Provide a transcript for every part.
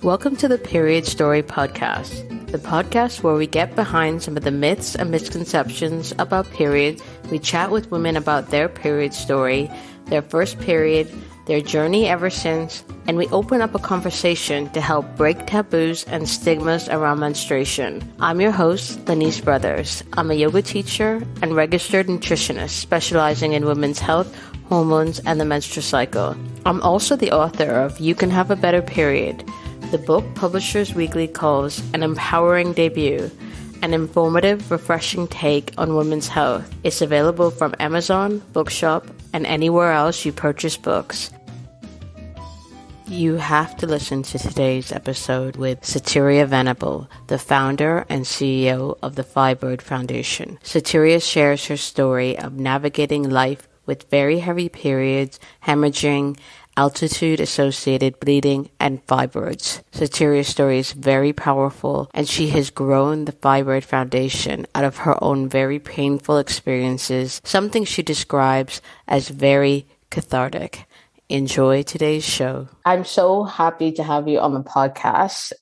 Welcome to the Period Story Podcast, the podcast where we get behind some of the myths and misconceptions about periods. We chat with women about their period story, their first period, their journey ever since, and we open up a conversation to help break taboos and stigmas around menstruation. I'm your host, Lanice Brothers. I'm a yoga teacher and registered nutritionist specializing in women's health, hormones, and the menstrual cycle. I'm also the author of You Can Have a Better Period, the book Publishers Weekly calls an empowering debut, an informative, refreshing take on women's health. It's available from Amazon, Bookshop, and anywhere else you purchase books. You have to listen to today's episode with Sateria Venable, the founder and CEO of the Fibroid Foundation. Sateria shares her story of navigating life with very heavy periods, haemorrhaging, altitude-associated bleeding, and fibroids. Sateria's story is very powerful, and she has grown the Fibroid Foundation out of her own very painful experiences, something she describes as very cathartic. Enjoy today's show. I'm so happy to have you on the podcast.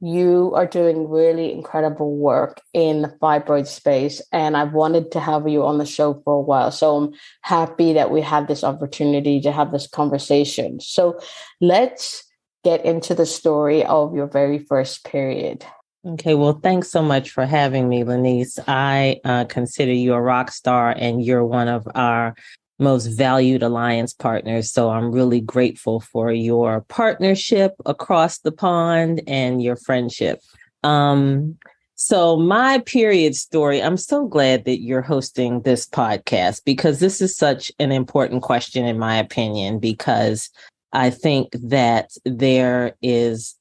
You are doing really incredible work in the fibroid space, and I've wanted to have you on the show for a while. So I'm happy that we had this opportunity to have this conversation. So let's get into the story of your very first period. Okay, well, thanks so much for having me, Lanice. I consider you a rock star, and you're one of our most valued alliance partners. So I'm really grateful for your partnership across the pond and your friendship. So my period story, I'm so glad that you're hosting this podcast because this is such an important question, in my opinion, because I think that it's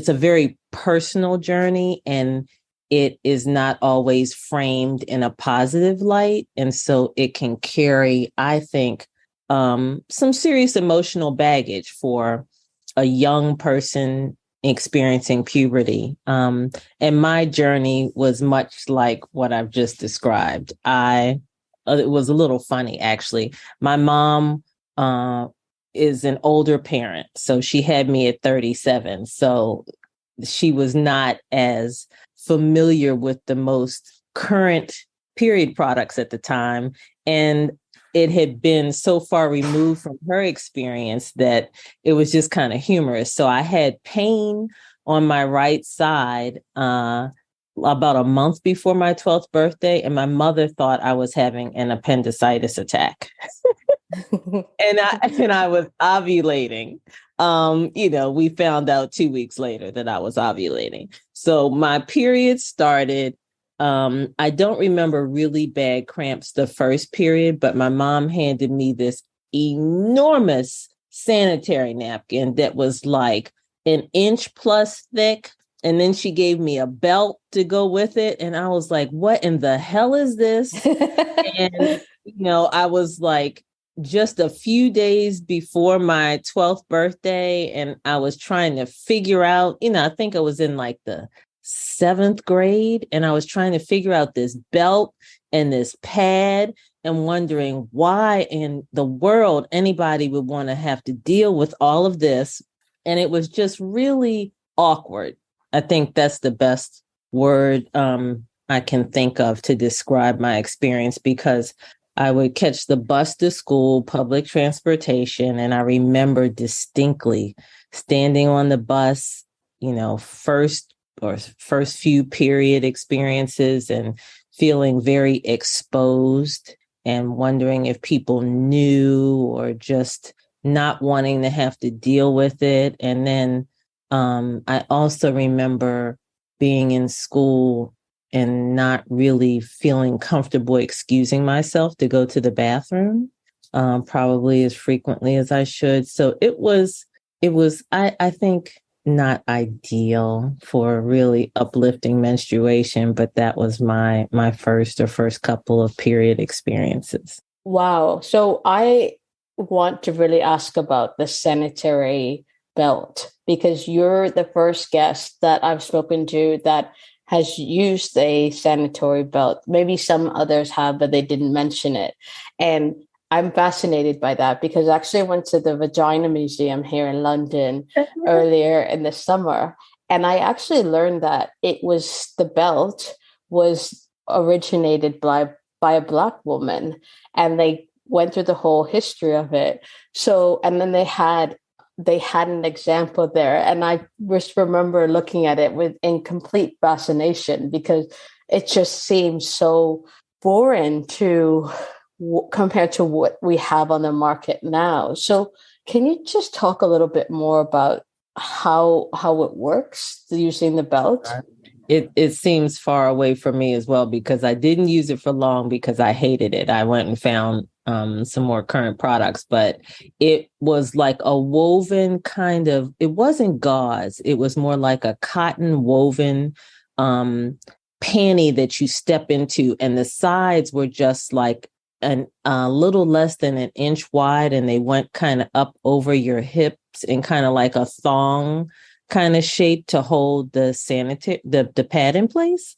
a very personal journey, and it is not always framed in a positive light. And so it can carry, I think, some serious emotional baggage for a young person experiencing puberty. And my journey was much like what I've just described. It was a little funny, actually. My mom is an older parent, so she had me at 37. So she was not as familiar with the most current period products at the time. And it had been so far removed from her experience that it was just kind of humorous. So I had pain on my right side about a month before my 12th birthday, and my mother thought I was having an appendicitis attack. and I was ovulating. We found out 2 weeks later that I was ovulating. So my period started. I don't remember really bad cramps the first period, but my mom handed me this enormous sanitary napkin that was like an inch plus thick. And then she gave me a belt to go with it. And I was like, what in the hell is this? And, I was like, just a few days before my 12th birthday, and I was trying to figure out, I think I was in like the 7th grade, and I was trying to figure out this belt and this pad and wondering why in the world anybody would want to have to deal with all of this. And it was just really awkward. I think that's the best word I can think of to describe my experience, because I would catch the bus to school, public transportation, and I remember distinctly standing on the bus, first few period experiences, and feeling very exposed and wondering if people knew, or just not wanting to have to deal with it. And then I also remember being in school and not really feeling comfortable excusing myself to go to the bathroom, probably as frequently as I should. So it was, I think, not ideal for really uplifting menstruation, but that was my first couple of period experiences. Wow. So I want to really ask about the sanitary belt, because you're the first guest that I've spoken to that has used a sanitary belt. Maybe some others have, but they didn't mention it. And I'm fascinated by that because actually I went to the Vagina Museum here in London earlier in the summer. And I actually learned that the belt was originated by a Black woman. And they went through the whole history of it. So, and then they had an example there. And I just remember looking at it in complete fascination because it just seems so foreign compared to what we have on the market now. So can you just talk a little bit more about how it works using the belt? It seems far away from me as well because I didn't use it for long because I hated it. I went and found some more current products, but it was like a woven kind of, it wasn't gauze. It was more like a cotton woven panty that you step into, and the sides were just like a little less than an inch wide, and they went kind of up over your hips in kind of like a thong kind of shape to hold the pad in place.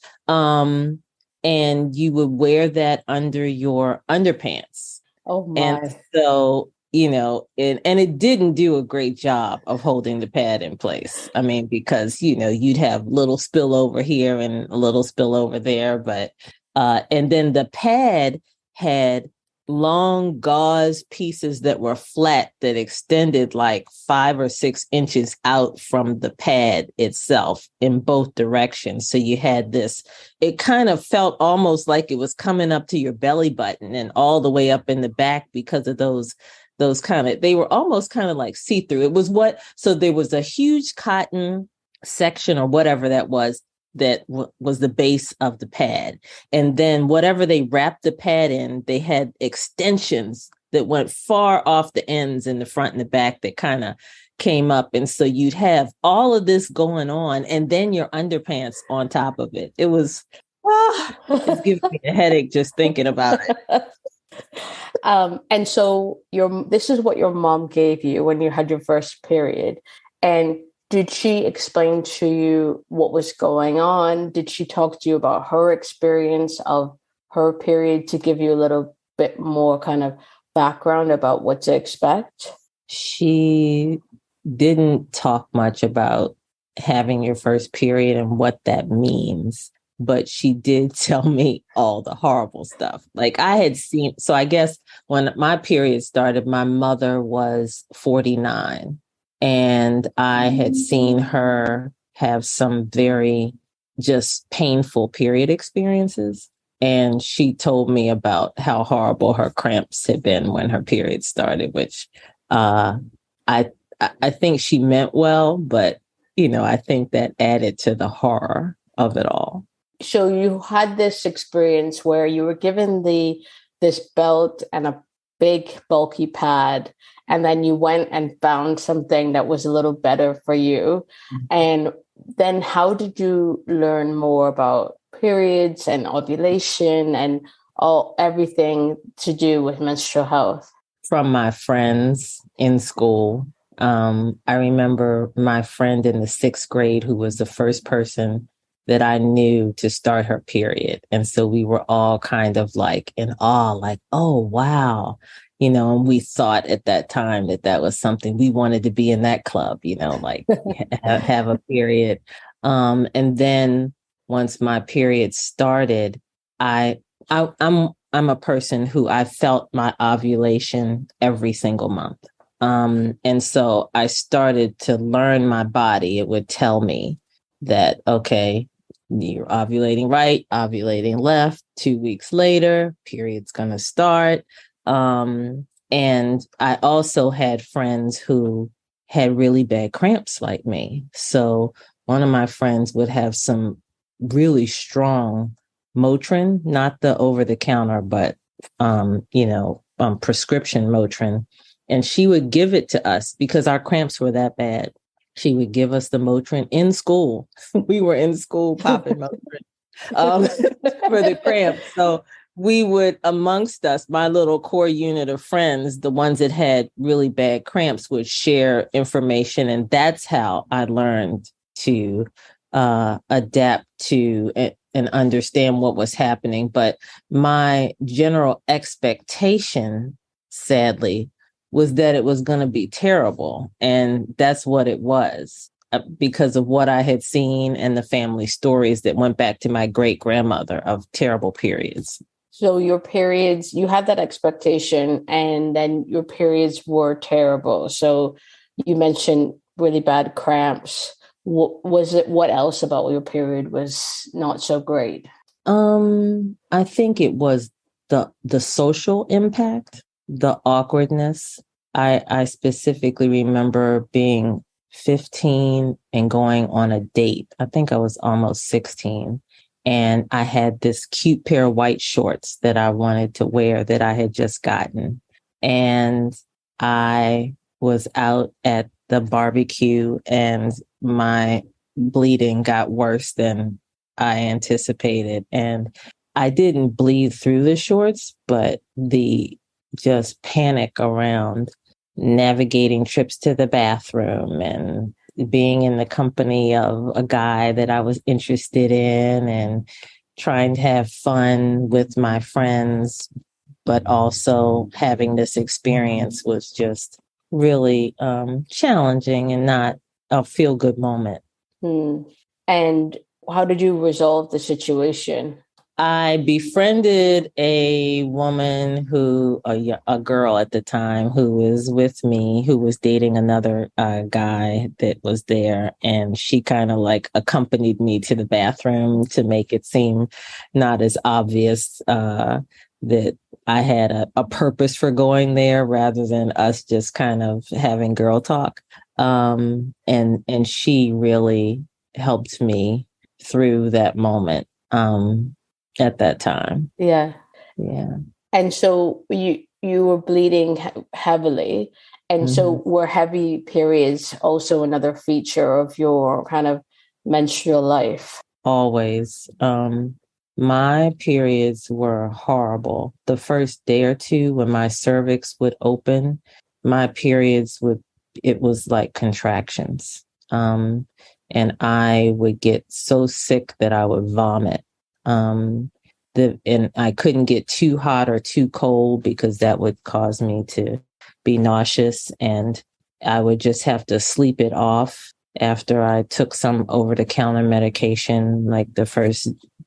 And you would wear that under your underpants. Oh my. And so, and it didn't do a great job of holding the pad in place. I mean, because, you'd have little spill over here and a little spill over there. But, and then the pad had long gauze pieces that were flat that extended like 5 or 6 inches out from the pad itself in both directions. So you had this, it kind of felt almost like it was coming up to your belly button and all the way up in the back because of those kind of, they were almost kind of like see-through. So there was a huge cotton section or whatever that was was the base of the pad. And then whatever they wrapped the pad in, they had extensions that went far off the ends in the front and the back that kind of came up. And so you'd have all of this going on and then your underpants on top of it. It was, it's giving me a headache just thinking about it. And so this is what your mom gave you when you had your first period. And did she explain to you what was going on? Did she talk to you about her experience of her period to give you a little bit more kind of background about what to expect? She didn't talk much about having your first period and what that means, but she did tell me all the horrible stuff. Like I had seen, so I guess when my period started, my mother was 49. And I had seen her have some very just painful period experiences. And she told me about how horrible her cramps had been when her period started, which I think she meant well, but, I think that added to the horror of it all. So you had this experience where you were given this belt and a big bulky pad, and then you went and found something that was a little better for you. Mm-hmm. And then how did you learn more about periods and ovulation and everything to do with menstrual health? From my friends in school. I remember my friend in the 6th grade who was the first person that I knew to start her period. And so we were all kind of like in awe, like, oh, wow. And we thought at that time that was something we wanted to be in that club, like have a period. And then once my period started, I'm a person who I felt my ovulation every single month. And so I started to learn my body. It would tell me that, okay, you're ovulating right, ovulating left, 2 weeks later, period's going to start. And I also had friends who had really bad cramps like me. So one of my friends would have some really strong Motrin, not the over the counter, but, prescription Motrin. And she would give it to us because our cramps were that bad. She would give us the Motrin in school. We were in school popping Motrin for the cramps. So we would, amongst us, my little core unit of friends, the ones that had really bad cramps would share information. And that's how I learned to adapt to and understand what was happening. But my general expectation sadly, was that it was going to be terrible. And that's what it was, because of what I had seen and the family stories that went back to my great grandmother of terrible periods. So your periods, you had that expectation, and then your periods were terrible. So you mentioned really bad cramps. What else about your period was not so great? I think it was the social impact, the awkwardness. I specifically remember being 15 and going on a date. I think I was almost 16. And I had this cute pair of white shorts that I wanted to wear that I had just gotten. And I was out at the barbecue and my bleeding got worse than I anticipated. And I didn't bleed through the shorts, but the just panic around navigating trips to the bathroom and being in the company of a guy that I was interested in and trying to have fun with my friends, but also having this experience was just really challenging and not a feel-good moment. And how did you resolve the situation? I befriended a woman a girl at the time who was with me, who was dating another guy that was there. And she kind of like accompanied me to the bathroom to make it seem not as obvious that I had a purpose for going there rather than us just kind of having girl talk. And she really helped me through that moment. At that time. Yeah. Yeah. And so you were bleeding heavily. And so were heavy periods also another feature of your kind of menstrual life? Always. My periods were horrible. The first day or two when my cervix would open, my periods it was like contractions. And I would get so sick that I would vomit. And I couldn't get too hot or too cold because that would cause me to be nauseous, and I would just have to sleep it off after I took some over-the-counter medication, like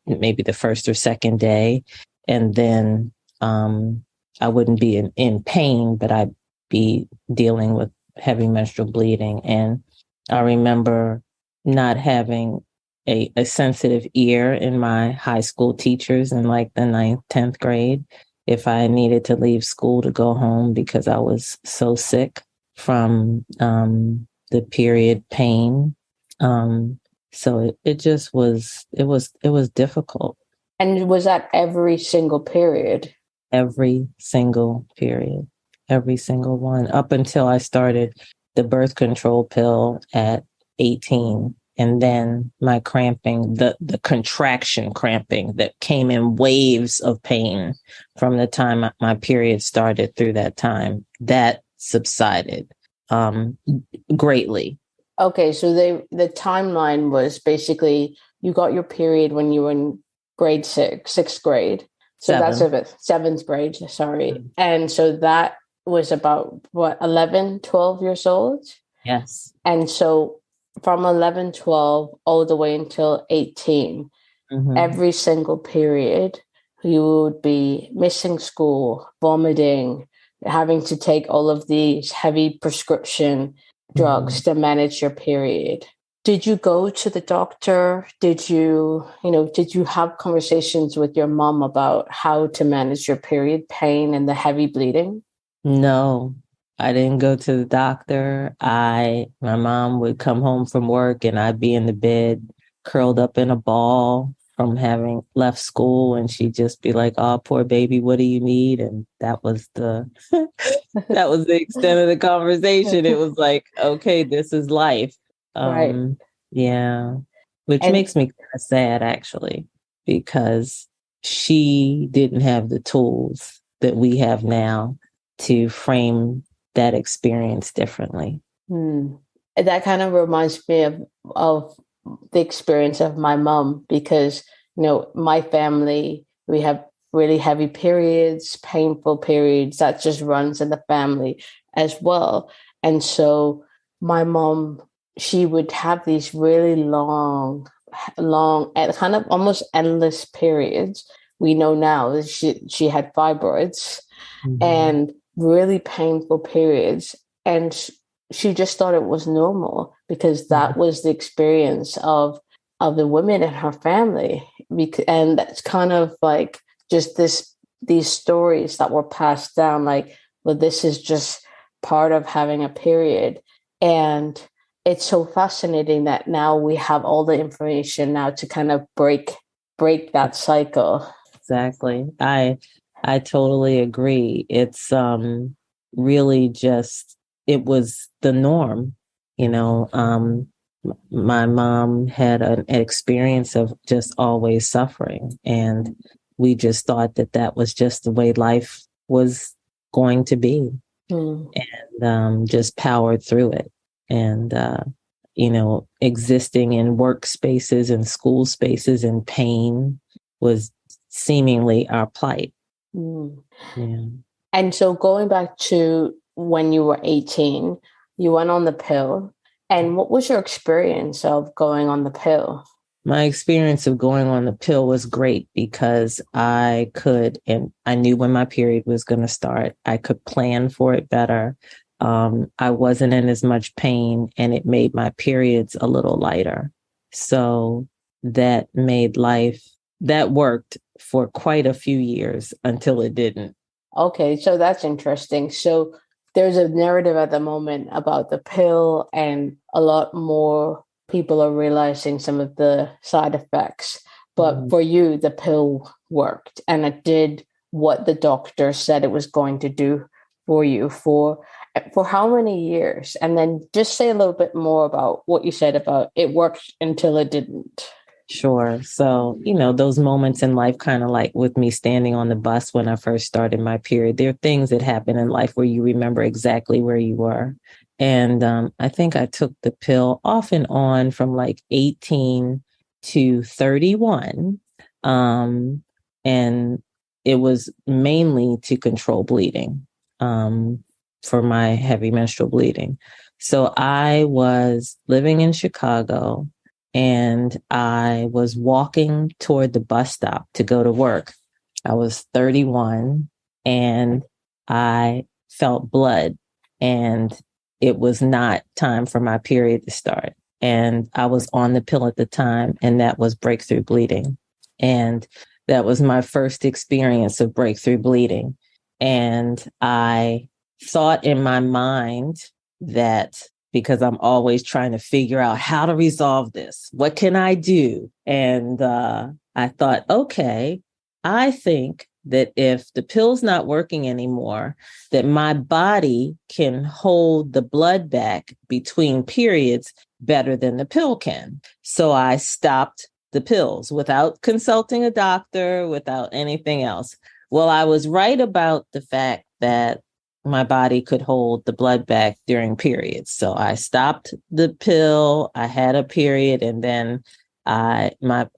maybe the first or second day. And then I wouldn't be in pain, but I'd be dealing with heavy menstrual bleeding. And I remember not having a sensitive ear in my high school teachers in like the 9th, 10th grade if I needed to leave school to go home because I was so sick from the period pain. So it just was, it was difficult. And was that every single period? Every single period, every single one, up until I started the birth control pill at 18. And then my cramping, the contraction cramping that came in waves of pain from the time my period started through that time, that subsided greatly. Okay, so the timeline was basically you got your period when you were in grade sixth grade. So that's about 7th grade, sorry. Mm-hmm. And so that was about, 11, 12 years old? Yes. And so from 11, 12, all the way until 18, every single period, you would be missing school, vomiting, having to take all of these heavy prescription drugs to manage your period. Did you go to the doctor? Did you have conversations with your mom about how to manage your period pain and the heavy bleeding? No, I didn't go to the doctor. My mom would come home from work and I'd be in the bed curled up in a ball from having left school, and she'd just be like, "Oh, poor baby, what do you need?" And that was the extent of the conversation. It was like, okay, this is life. Right. Yeah. Which makes me kind of sad actually, because she didn't have the tools that we have now to frame that experience differently. That kind of reminds me of the experience of my mom, because, my family, we have really heavy periods, painful periods that just runs in the family as well. And so my mom, she would have these really long, and kind of almost endless periods. We know now that she had fibroids and really painful periods. And she just thought it was normal because that was the experience of the women in her family. And that's kind of like just these stories that were passed down, like, well, this is just part of having a period. And it's so fascinating that now we have all the information now to kind of break that cycle. Exactly. I totally agree. It's really just, it was the norm. My mom had an experience of just always suffering, and we just thought that was just the way life was going to be, and just powered through it. And existing in workspaces and school spaces in pain was seemingly our plight. Yeah. And so going back to when you were 18, you went on the pill. And what was your experience of going on the pill? My experience of going on the pill was great because I could, and I knew when my period was going to start. I could plan for it better. I wasn't in as much pain, and it made my periods a little lighter. So that made that worked for quite a few years until it didn't. Okay, so that's interesting. So there's a narrative at the moment about the pill, and a lot more people are realizing some of the side effects. But for you, the pill worked, and it did what the doctor said it was going to do for you for how many years? And then just say a little bit more about what you said about it worked until it didn't. Sure. So, those moments in life, kind of like with me standing on the bus when I first started my period, there are things that happen in life where you remember exactly where you were. And I think I took the pill off and on from like 18 to 31. And it was mainly to control bleeding for my heavy menstrual bleeding. So I was living in Chicago, and I was walking toward the bus stop to go to work. I was 31, and I felt blood, and it was not time for my period to start. And I was on the pill at the time, and that was breakthrough bleeding. And that was my first experience of breakthrough bleeding. And I thought in my mind that, because I'm always trying to figure out how to resolve this, what can I do? And I thought, okay, I think that if the pill's not working anymore, that my body can hold the blood back between periods better than the pill can. So I stopped the pills without consulting a doctor, without anything else. Well, I was right about the fact that my body could hold the blood back during periods. So I stopped the pill. I had a period, and then I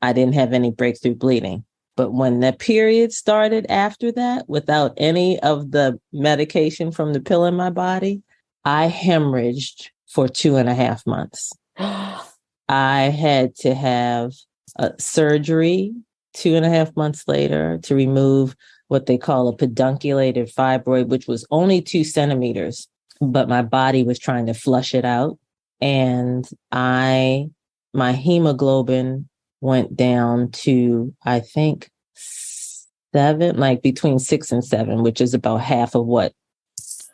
didn't have any breakthrough bleeding. But when the period started after that, without any of the medication from the pill in my body, I hemorrhaged for 2.5 months. I had to have a surgery 2.5 months later to remove what they call a pedunculated fibroid, which was only 2 centimeters, but my body was trying to flush it out. And my hemoglobin went down to, I think, 7, like between 6 and 7, which is about half of what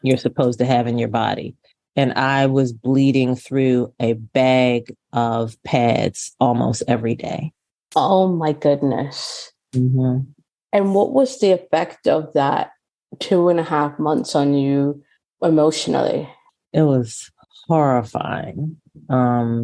you're supposed to have in your body. And I was bleeding through a bag of pads almost every day. Oh my goodness. Mm-hmm. And what was the effect of that 2.5 months on you emotionally? It was horrifying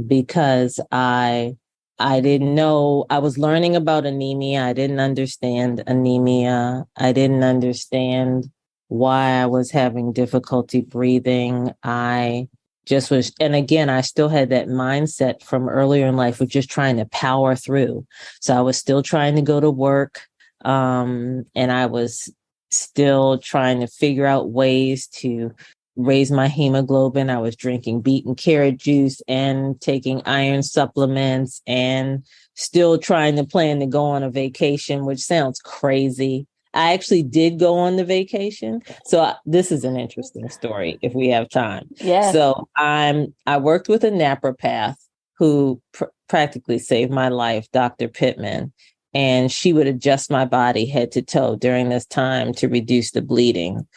because I didn't know. I was learning about anemia. I didn't understand anemia. I didn't understand why I was having difficulty breathing. I just was, and again, I still had that mindset from earlier in life of just trying to power through. So I was still trying to go to work. And I was still trying to figure out ways to raise my hemoglobin. I was drinking beet and carrot juice and taking iron supplements and still trying to plan to go on a vacation, which sounds crazy. I actually did go on the vacation. So this is an interesting story if we have time. Yeah. So I worked with a naturopath who practically saved my life, Dr. Pittman. And she would adjust my body head to toe during this time to reduce the bleeding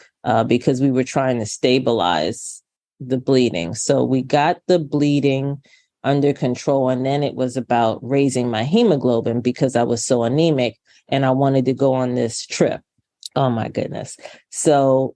because we were trying to stabilize the bleeding. So we got the bleeding under control. And then it was about raising my hemoglobin because I was so anemic and I wanted to go on this trip. Oh, my goodness. So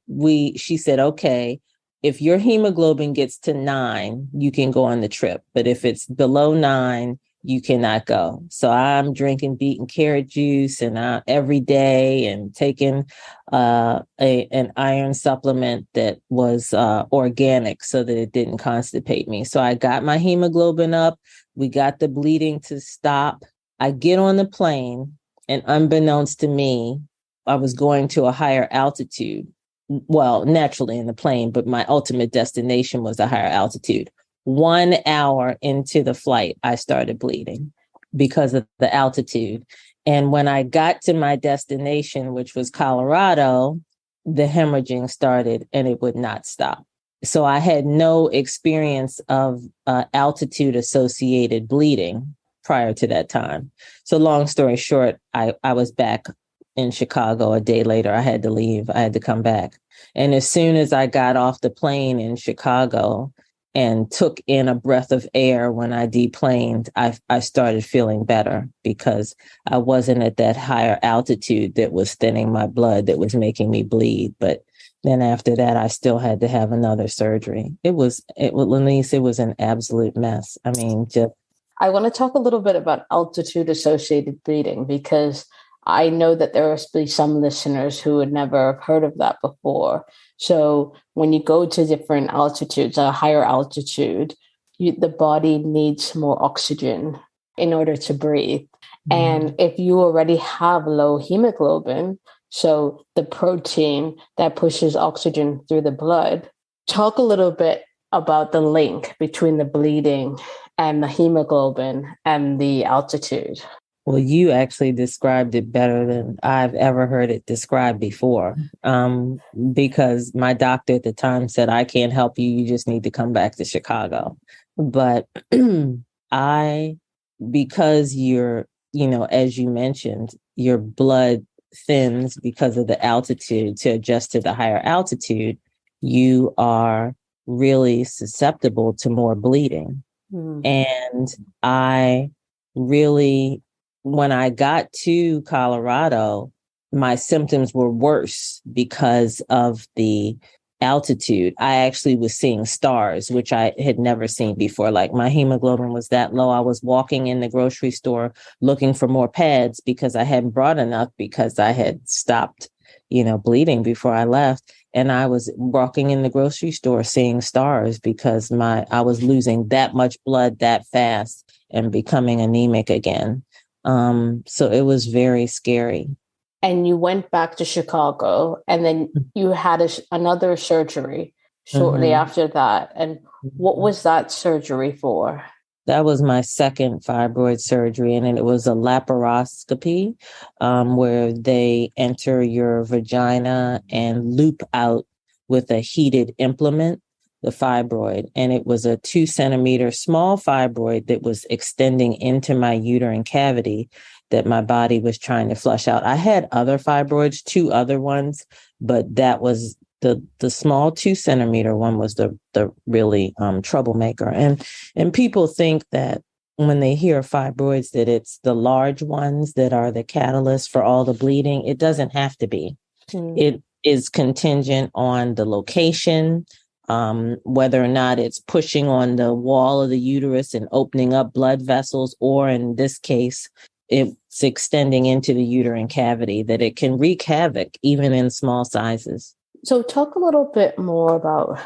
she said, okay, if your hemoglobin gets to 9, you can go on the trip. But if it's below 9, you cannot go. So I'm drinking beet and carrot juice and every day and taking an iron supplement that was organic so that it didn't constipate me. So I got my hemoglobin up. We got the bleeding to stop. I get on the plane, and unbeknownst to me, I was going to a higher altitude. Well, naturally in the plane, but my ultimate destination was a higher altitude. 1 hour into the flight, I started bleeding because of the altitude. And when I got to my destination, which was Colorado, the hemorrhaging started and it would not stop. So I had no experience of altitude associated bleeding prior to that time. So long story short, I was back in Chicago a day later. I had to leave. I had to come back. And as soon as I got off the plane in Chicago and took in a breath of air when I deplaned, I started feeling better because I wasn't at that higher altitude that was thinning my blood, that was making me bleed. But then after that, I still had to have another surgery. Lenise, it was an absolute mess. I mean, I want to talk a little bit about altitude associated bleeding because I know that there will be some listeners who would never have heard of that before. So when you go to different altitudes, a higher altitude, the body needs more oxygen in order to breathe. And if you already have low hemoglobin, so the protein that pushes oxygen through the blood, talk a little bit about the link between the bleeding and the hemoglobin and the altitude. Well, you actually described it better than I've ever heard it described before, because my doctor at the time said, I can't help you. You just need to come back to Chicago. But because as you mentioned, your blood thins because of the altitude to adjust to the higher altitude, you are really susceptible to more bleeding. And I really, when I got to Colorado, my symptoms were worse because of the altitude. I actually was seeing stars, which I had never seen before. Like my hemoglobin was that low. I was walking in the grocery store looking for more pads because I hadn't brought enough because I had stopped, bleeding before I left. And I was walking in the grocery store seeing stars because I was losing that much blood that fast and becoming anemic again. So it was very scary. And you went back to Chicago and then you had another surgery shortly after that. And what was that surgery for? That was my second fibroid surgery, and it was a laparoscopy where they enter your vagina and loop out with a heated implement the fibroid. And it was a 2-centimeter small fibroid that was extending into my uterine cavity that my body was trying to flush out. I had other fibroids, 2 other ones, but that was the small 2-centimeter one was the really troublemaker. And people think that when they hear fibroids, that it's the large ones that are the catalyst for all the bleeding. It doesn't have to be. It is contingent on the location, whether or not it's pushing on the wall of the uterus and opening up blood vessels, or in this case, it's extending into the uterine cavity, that it can wreak havoc even in small sizes. So talk a little bit more about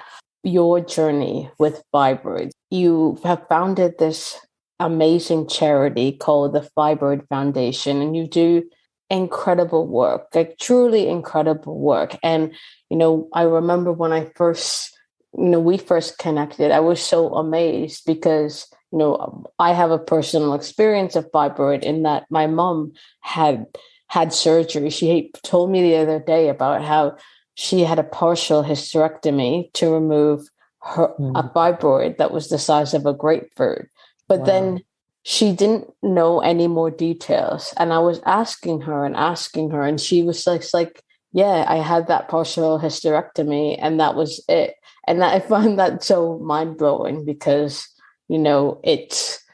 your journey with fibroids. You have founded this amazing charity called the Fibroid Foundation, and you do incredible work, like truly incredible work. And, I remember when we first connected, I was so amazed because, I have a personal experience of fibroid in that my mom had surgery. She told me the other day about how she had a partial hysterectomy to remove a fibroid that was the size of a grapefruit. But then she didn't know any more details. And I was asking her, and she was like, yeah, I had that partial hysterectomy and that was it. And I find that so mind blowing because, it's,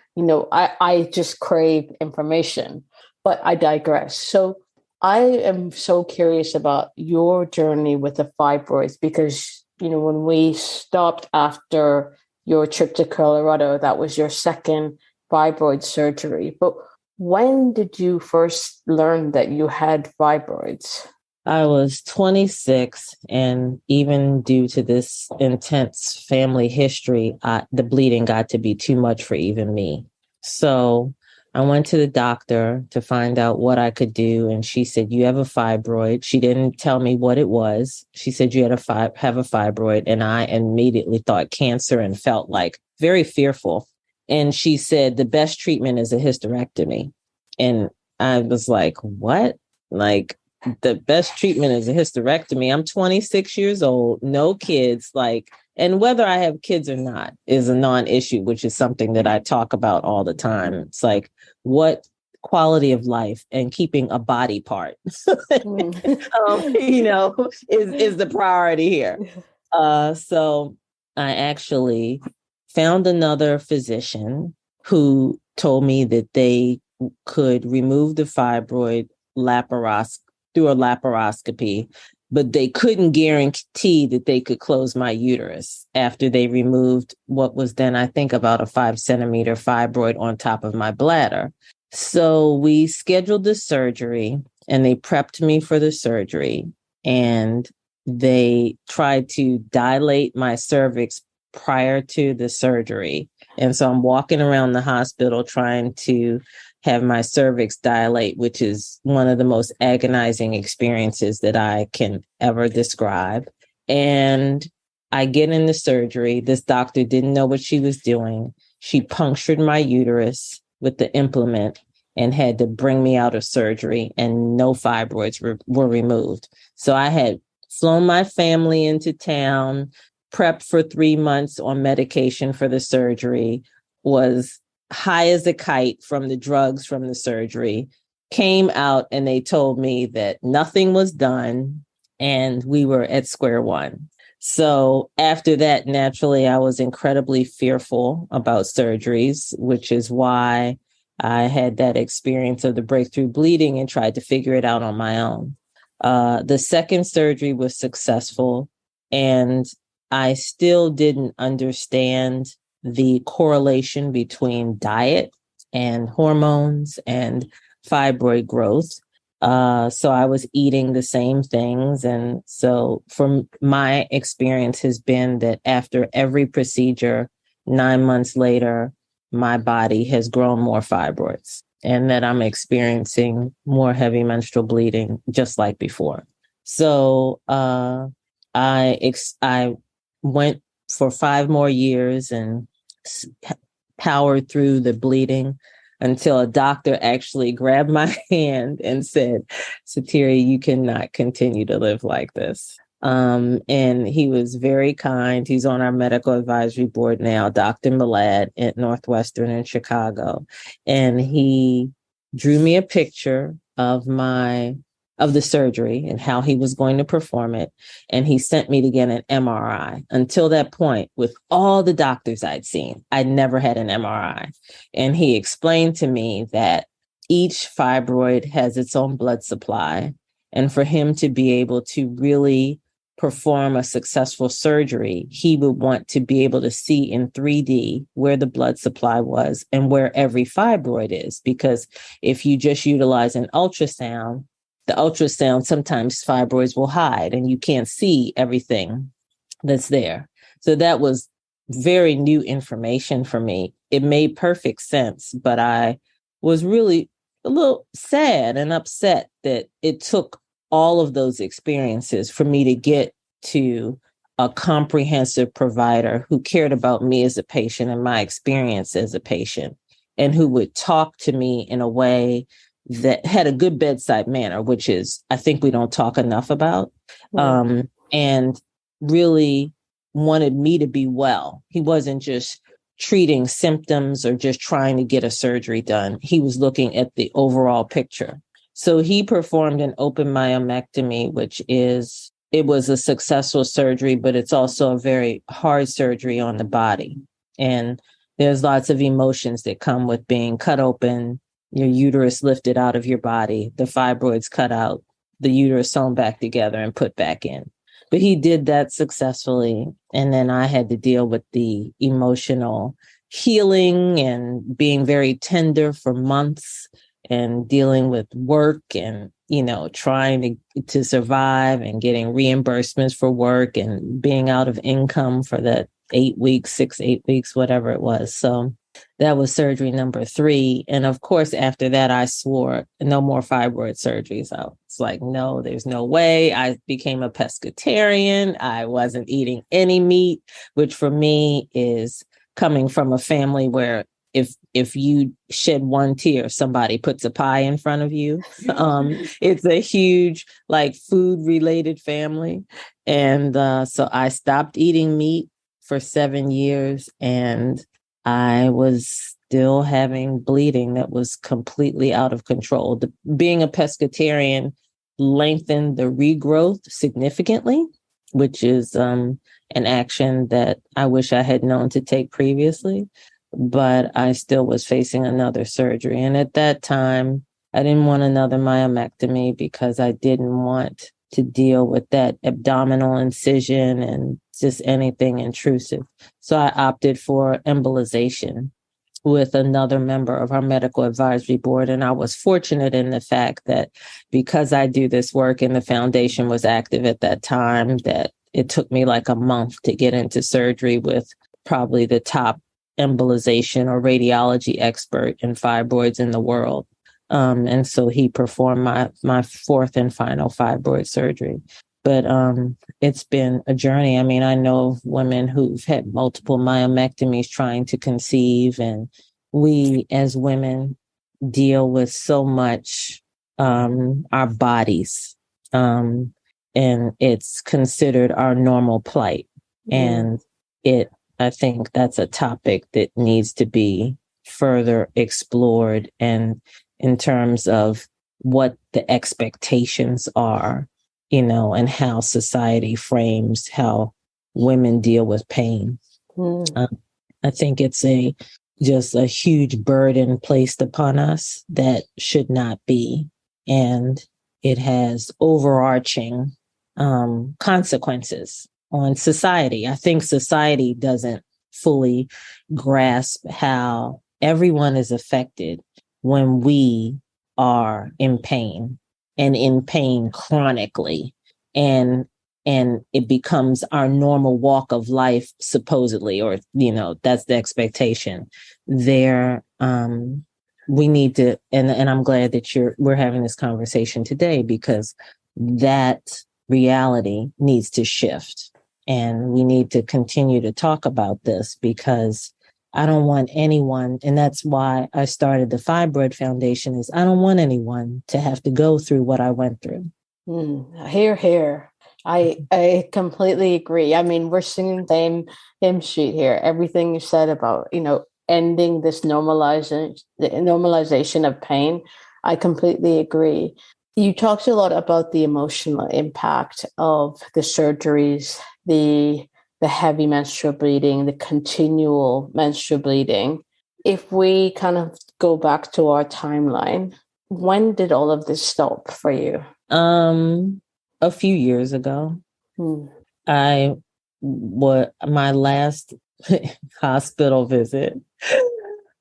I just crave information, but I digress. So I am so curious about your journey with the fibroids because, when we stopped after your trip to Colorado, that was your second fibroid surgery. But when did you first learn that you had fibroids? I was 26, and even due to this intense family history, the bleeding got to be too much for even me. So I went to the doctor to find out what I could do. And she said, you have a fibroid. She didn't tell me what it was. She said, you had have a fibroid. And I immediately thought cancer and felt like very fearful. And she said, the best treatment is a hysterectomy. And I was like, what? Like, the best treatment is a hysterectomy. I'm 26 years old, no kids, and whether I have kids or not is a non-issue, which is something that I talk about all the time. It's like, what quality of life and keeping a body part, is the priority here. So I actually found another physician who told me that they could remove the fibroid through a laparoscopy, but they couldn't guarantee that they could close my uterus after they removed what was then, I think, about a 5-centimeter fibroid on top of my bladder. So we scheduled the surgery and they prepped me for the surgery, and they tried to dilate my cervix prior to the surgery. And so I'm walking around the hospital trying to have my cervix dilate, which is one of the most agonizing experiences that I can ever describe. And I get into surgery. This doctor didn't know what she was doing. She punctured my uterus with the implement and had to bring me out of surgery, and no fibroids were removed. So I had flown my family into town, prepped for 3 months on medication for the surgery, was high as a kite from the drugs from the surgery, came out and they told me that nothing was done and we were at square one. So after that, naturally, I was incredibly fearful about surgeries, which is why I had that experience of the breakthrough bleeding and tried to figure it out on my own. The second surgery was successful, and I still didn't understand the correlation between diet and hormones and fibroid growth. So I was eating the same things. And so from my experience has been that after every procedure, 9 months later, my body has grown more fibroids and that I'm experiencing more heavy menstrual bleeding just like before. So I went for 5 more years and powered through the bleeding until a doctor actually grabbed my hand and said, Sateria, you cannot continue to live like this. And he was very kind. He's on our medical advisory board now, Dr. Malad at Northwestern in Chicago. And he drew me a picture of the surgery and how he was going to perform it. And he sent me to get an MRI. Until that point, with all the doctors I'd seen, I'd never had an MRI. And he explained to me that each fibroid has its own blood supply. And for him to be able to really perform a successful surgery, he would want to be able to see in 3D where the blood supply was and where every fibroid is. Because if you just utilize an ultrasound, the ultrasound, sometimes fibroids will hide and you can't see everything that's there. So that was very new information for me. It made perfect sense, but I was really a little sad and upset that it took all of those experiences for me to get to a comprehensive provider who cared about me as a patient and my experience as a patient, and who would talk to me in a way that had a good bedside manner, which is, I think we don't talk enough about, and really wanted me to be well. He wasn't just treating symptoms or just trying to get a surgery done. He was looking at the overall picture. So he performed an open myomectomy, it was a successful surgery, but it's also a very hard surgery on the body. And there's lots of emotions that come with being cut open, your uterus lifted out of your body, the fibroids cut out, the uterus sewn back together and put back in. But he did that successfully. And then I had to deal with the emotional healing and being very tender for months and dealing with work and, trying to survive and getting reimbursements for work and being out of income for that 8 weeks, 8 weeks, whatever it was. So that was surgery number 3. And of course, after that, I swore no more fibroid surgeries. I was like, no, there's no way. I became a pescatarian. I wasn't eating any meat, which for me is coming from a family where if you shed one tear, somebody puts a pie in front of you. It's a huge, food related family. And so I stopped eating meat for 7 years, and I was still having bleeding that was completely out of control. Being a pescatarian lengthened the regrowth significantly, which is an action that I wish I had known to take previously. But I still was facing another surgery. And at that time, I didn't want another myomectomy because I didn't want to deal with that abdominal incision and just anything intrusive. So I opted for embolization with another member of our medical advisory board. And I was fortunate in the fact that because I do this work and the foundation was active at that time, that it took me like a month to get into surgery with probably the top embolization or radiology expert in fibroids in the world. And so he performed my 4th and final fibroid surgery. But it's been a journey. I mean, I know of women who've had multiple myomectomies trying to conceive, and we as women deal with so much our bodies, and it's considered our normal plight. And I think that's a topic that needs to be further explored, and in terms of what the expectations are, and how society frames how women deal with pain. I think it's just a huge burden placed upon us that should not be. And it has overarching consequences on society. I think society doesn't fully grasp how everyone is affected when we are in pain, and in pain chronically, and it becomes our normal walk of life, supposedly, or that's the expectation. We need to, and I'm glad that we're having this conversation today, because that reality needs to shift. And we need to continue to talk about this, because I don't want anyone, and that's why I started the Fibroid Foundation, is I don't want anyone to have to go through what I went through. Hear, hear. I completely agree. I mean, we're singing the same hymn sheet here. Everything you said about, ending this normalization of pain, I completely agree. You talked a lot about the emotional impact of the surgeries, the heavy menstrual bleeding, the continual menstrual bleeding. If we kind of go back to our timeline, when did all of this stop for you? A few years ago. My last hospital visit,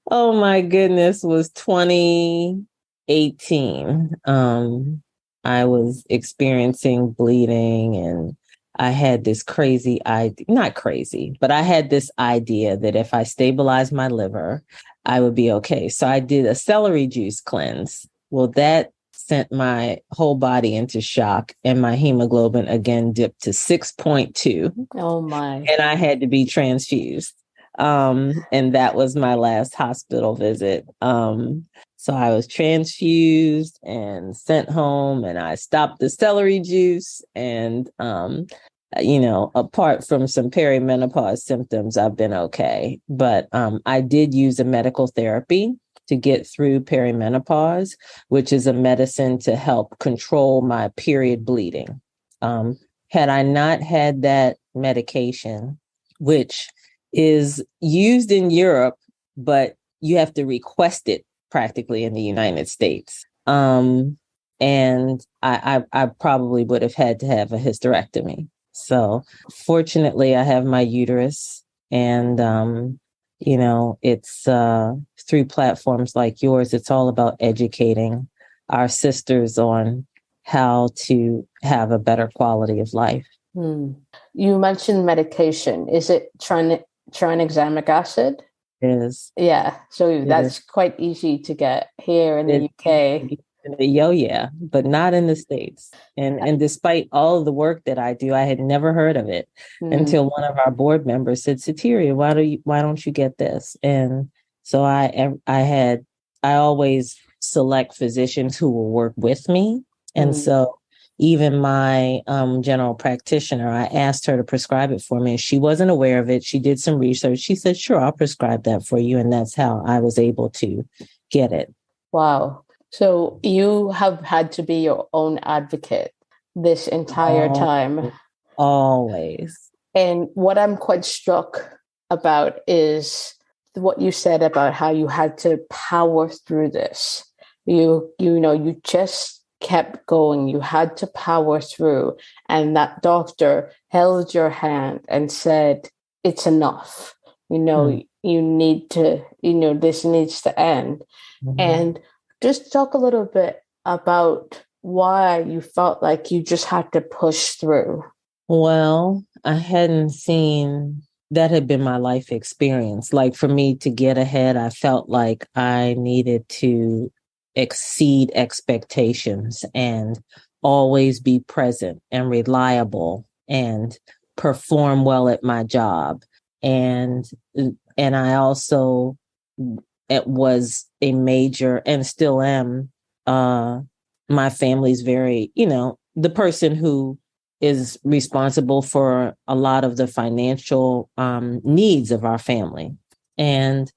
oh my goodness, was 2018. I was experiencing bleeding, and I had this crazy idea, not crazy, but I had this idea that if I stabilized my liver, I would be okay. So I did a celery juice cleanse, Well, that sent my whole body into shock, and my hemoglobin again dipped to 6.2. Oh my. And I had to be transfused. And that was my last hospital visit. So I was transfused and sent home, and I stopped the celery juice. And, apart from some perimenopause symptoms, I've been okay. But I did use a medical therapy to get through perimenopause, which is a medicine to help control my period bleeding. Had I not had that medication, which is used in Europe, but you have to request it practically in the United States. And I probably would have had to have a hysterectomy. So fortunately, I have my uterus, and it's through platforms like yours. It's all about educating our sisters on how to have a better quality of life. You mentioned medication. Is it tranexamic acid? It is. Yeah. So that's quite easy to get here in the UK. Yeah, but not in the States. And despite all of the work that I do, I had never heard of it until one of our board members said, Sateria, why don't you get this? And so I always select physicians who will work with me. And so even my general practitioner, I asked her to prescribe it for me. And she wasn't aware of it. She did some research. She said, sure, I'll prescribe that for you. And that's how I was able to get it. Wow. So you have had to be your own advocate this entire time. Always. And what I'm quite struck about is what you said about how you had to power through this. You just kept going. You had to power through. And that doctor held your hand and said, it's enough. You need to, this needs to end. And just talk a little bit about why you felt like you just had to push through. Well, I hadn't seen, that had been my life experience. Like for me to get ahead, I felt like I needed to exceed expectations and always be present and reliable and perform well at my job. And I also, it was a major, and still am, my family's very, the person who is responsible for a lot of the financial needs of our family. And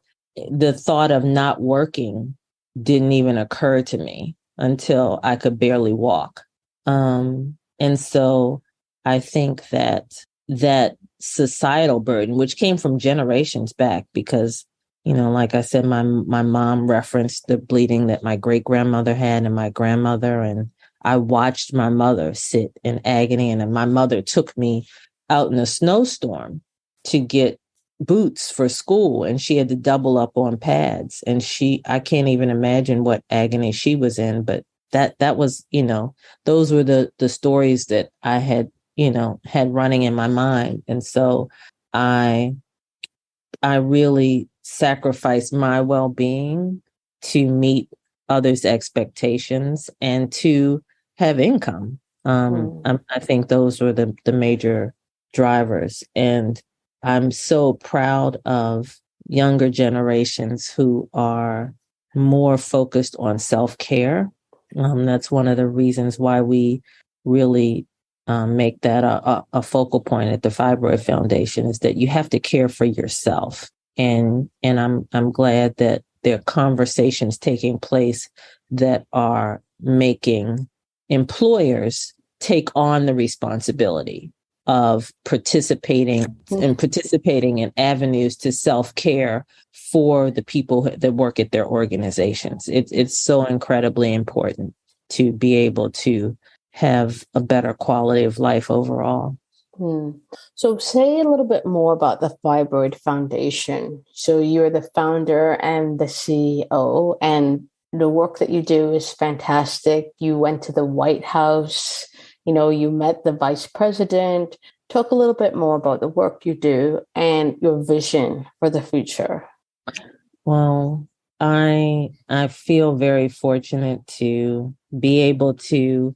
the thought of not working didn't even occur to me until I could barely walk. And so I think that societal burden, which came from generations back, because like I said, my mom referenced the bleeding that my great grandmother had and my grandmother. And I watched my mother sit in agony. And my mother took me out in a snowstorm to get boots for school. And she had to double up on pads. And I can't even imagine what agony she was in. But that was, those were the stories that I had running in my mind. And so I really sacrifice my well-being to meet others' expectations and to have income. I think those were the major drivers. And I'm so proud of younger generations who are more focused on self-care. That's one of the reasons why we really make that a focal point at the Fibroid Foundation, is that you have to care for yourself. And I'm glad that there are conversations taking place that are making employers take on the responsibility of participating in avenues to self-care for the people that work at their organizations. It's so incredibly important to be able to have a better quality of life overall. So say a little bit more about the Fibroid Foundation. So you're the founder and the CEO, and the work that you do is fantastic. You went to the White House, you met the vice president. Talk a little bit more about the work you do and your vision for the future. Well, I feel very fortunate to be able to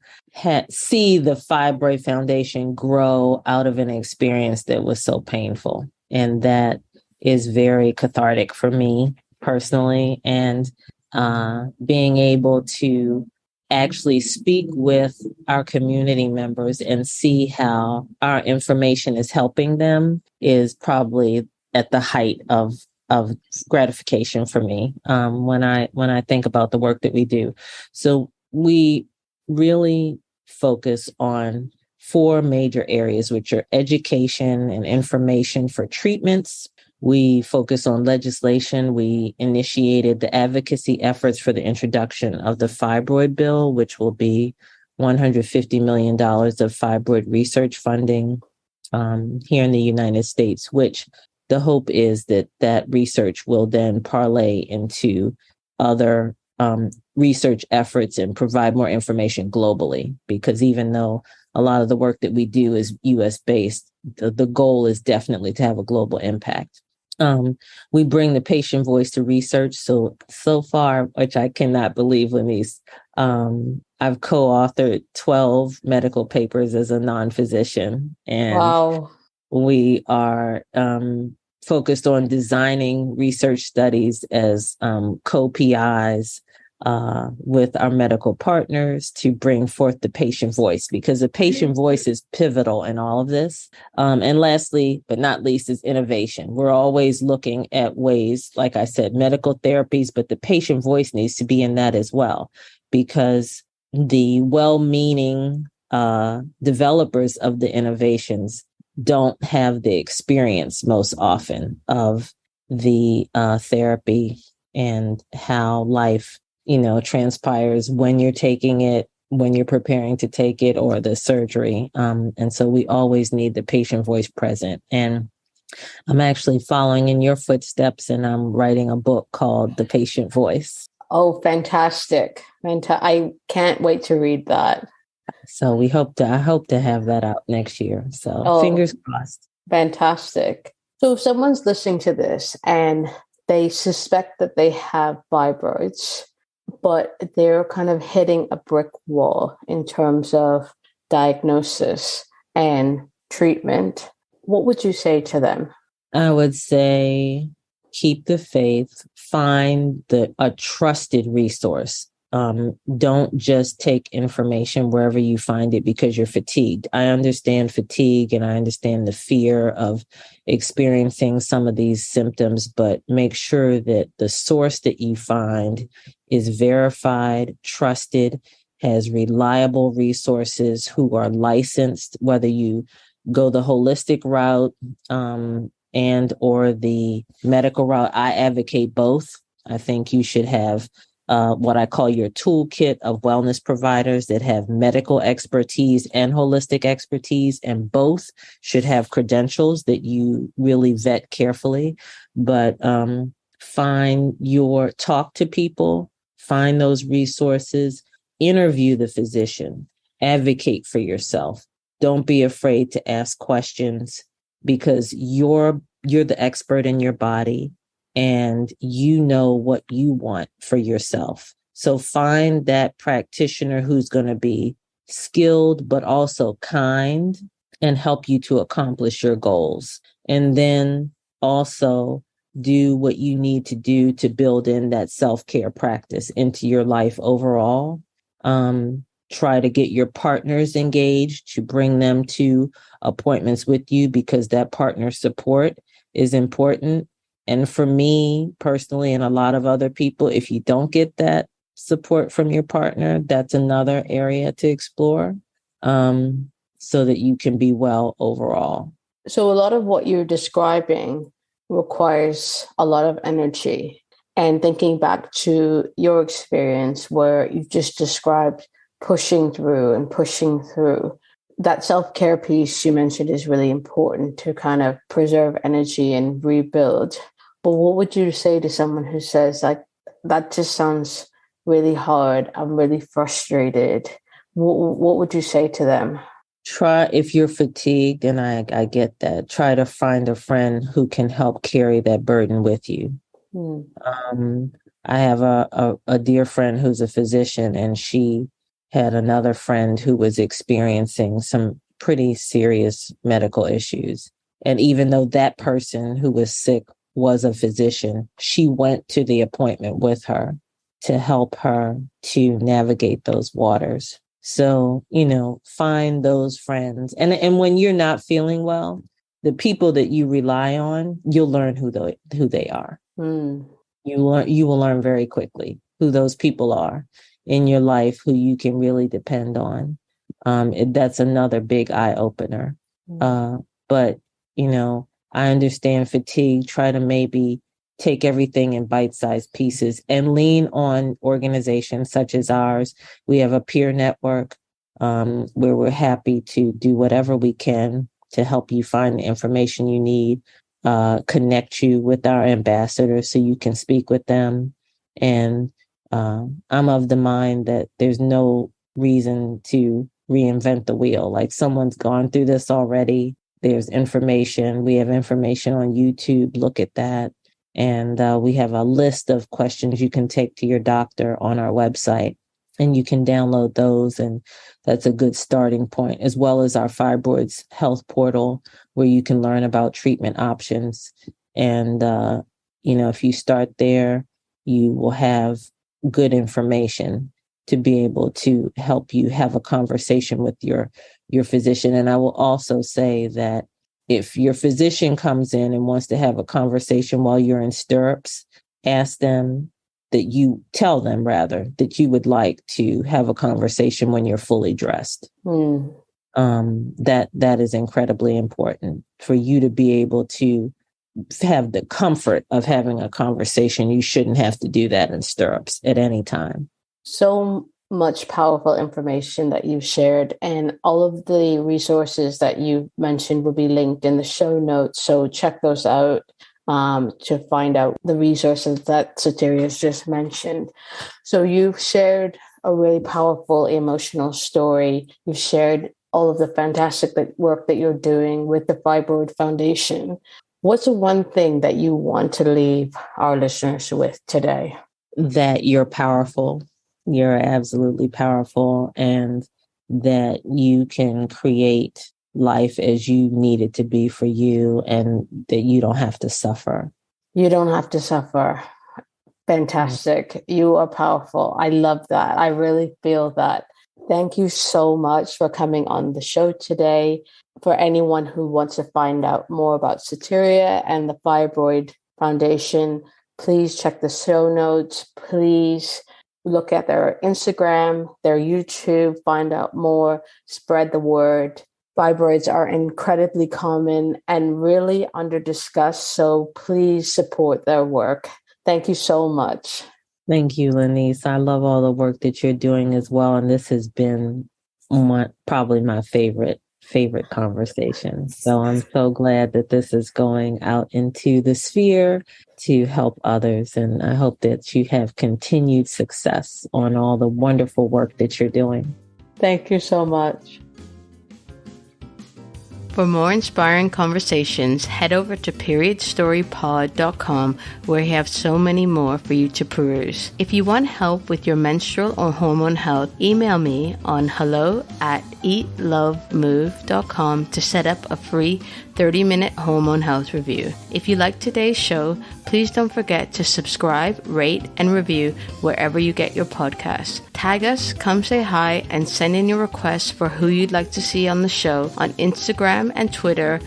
see the Fibroid Foundation grow out of an experience that was so painful. And that is very cathartic for me personally. And being able to actually speak with our community members and see how our information is helping them is probably at the height of gratification for me when I think about the work that we do. So we really focus on four major areas, which are education and information for treatments. We focus on legislation. We initiated the advocacy efforts for the introduction of the fibroid bill, which will be $150 million of fibroid research funding here in the United States, which the hope is that that research will then parlay into other research efforts and provide more information globally. Because even though a lot of the work that we do is US based, the goal is definitely to have a global impact. We bring the patient voice to research. So far, which I cannot believe, Lenise, I've co-authored 12 medical papers as a non-physician. And wow. We are focused on designing research studies as co-PIs with our medical partners to bring forth the patient voice, because the patient voice is pivotal in all of this. And lastly, but not least, is innovation. We're always looking at ways, like I said, medical therapies, but the patient voice needs to be in that as well, because the well-meaning developers of the innovations don't have the experience most often of the therapy and how life, transpires when you're taking it, when you're preparing to take it, or the surgery. And so we always need the patient voice present. And I'm actually following in your footsteps, and I'm writing a book called The Patient Voice. Oh, fantastic. I can't wait to read that. So I hope to have that out next year. So fingers crossed. Fantastic. So if someone's listening to this and they suspect that they have fibroids, but they're kind of hitting a brick wall in terms of diagnosis and treatment, what would you say to them? I would say keep the faith, find a trusted resource. Don't just take information wherever you find it because you're fatigued. I understand fatigue and I understand the fear of experiencing some of these symptoms, but make sure that the source that you find is verified, trusted, has reliable resources, who are licensed, whether you go the holistic route and or the medical route. I advocate both. I think you should have what I call your toolkit of wellness providers that have medical expertise and holistic expertise, and both should have credentials that you really vet carefully. But talk to people, find those resources, interview the physician, advocate for yourself. Don't be afraid to ask questions, because you're the expert in your body. And you know what you want for yourself. So find that practitioner who's going to be skilled, but also kind, and help you to accomplish your goals. And then also do what you need to do to build in that self-care practice into your life overall. Try to get your partners engaged, to bring them to appointments with you, because that partner support is important. And for me personally, and a lot of other people, if you don't get that support from your partner, that's another area to explore, so that you can be well overall. So a lot of what you're describing requires a lot of energy. And thinking back to your experience where you've just described pushing through, that self-care piece you mentioned is really important to kind of preserve energy and rebuild. But what would you say to someone who says, like, that just sounds really hard, I'm really frustrated? What would you say to them? Try, if you're fatigued, and I get that, try to find a friend who can help carry that burden with you. I have a dear friend who's a physician, and she had another friend who was experiencing some pretty serious medical issues. And even though that person who was sick was a physician, she went to the appointment with her to help her to navigate those waters. So, find those friends. And when you're not feeling well, the people that you rely on, you'll learn who they are. Mm. You will learn very quickly who those people are in your life, who you can really depend on. That's another big eye opener. But, I understand fatigue. Try to maybe take everything in bite-sized pieces and lean on organizations such as ours. We have a peer network where we're happy to do whatever we can to help you find the information you need, connect you with our ambassadors so you can speak with them. And I'm of the mind that there's no reason to reinvent the wheel. Like, someone's gone through this already. There's information. We have information on YouTube. Look at that. And we have a list of questions you can take to your doctor on our website, and you can download those. And that's a good starting point, as well as our fibroids health portal, where you can learn about treatment options. And, if you start there, you will have good information to be able to help you have a conversation with your physician. And I will also say that if your physician comes in and wants to have a conversation while you're in stirrups, tell them that you would like to have a conversation when you're fully dressed. That is incredibly important for you to be able to have the comfort of having a conversation. You shouldn't have to do that in stirrups at any time. So much powerful information that you've shared, and all of the resources that you mentioned will be linked in the show notes. So check those out to find out the resources that Sateria has just mentioned. So you've shared a really powerful emotional story. You've shared all of the fantastic work that you're doing with the Fibroid Foundation. What's the one thing that you want to leave our listeners with today? That you're powerful. You're absolutely powerful, and that you can create life as you need it to be for you, and that you don't have to suffer. You don't have to suffer. Fantastic. You are powerful. I love that. I really feel that. Thank you so much for coming on the show today. For anyone who wants to find out more about Sateria and the Fibroid Foundation, please check the show notes. Please look at their Instagram, their YouTube, find out more, spread the word. Fibroids are incredibly common and really under-discussed, so please support their work. Thank you so much. Thank you, Lanice. I love all the work that you're doing as well, and this has been probably my favorite conversation. So I'm so glad that this is going out into the sphere to help others. And I hope that you have continued success on all the wonderful work that you're doing. Thank you so much. For more inspiring conversations, head over to periodstorypod.com, where we have so many more for you to peruse. If you want help with your menstrual or hormone health, email me on hello@eatlovemove.com to set up a free 30-minute hormone health review. If you like today's show, please don't forget to subscribe, rate, and review wherever you get your podcasts. Tag us, come say hi, and send in your requests for who you'd like to see on the show on Instagram and Twitter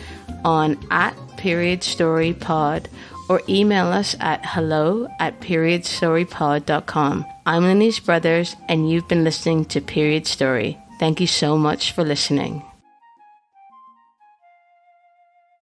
on @periodstorypod, or email us at hello@periodstorypod.com. I'm Lanice Brothers, and you've been listening to Period Story. Thank you so much for listening.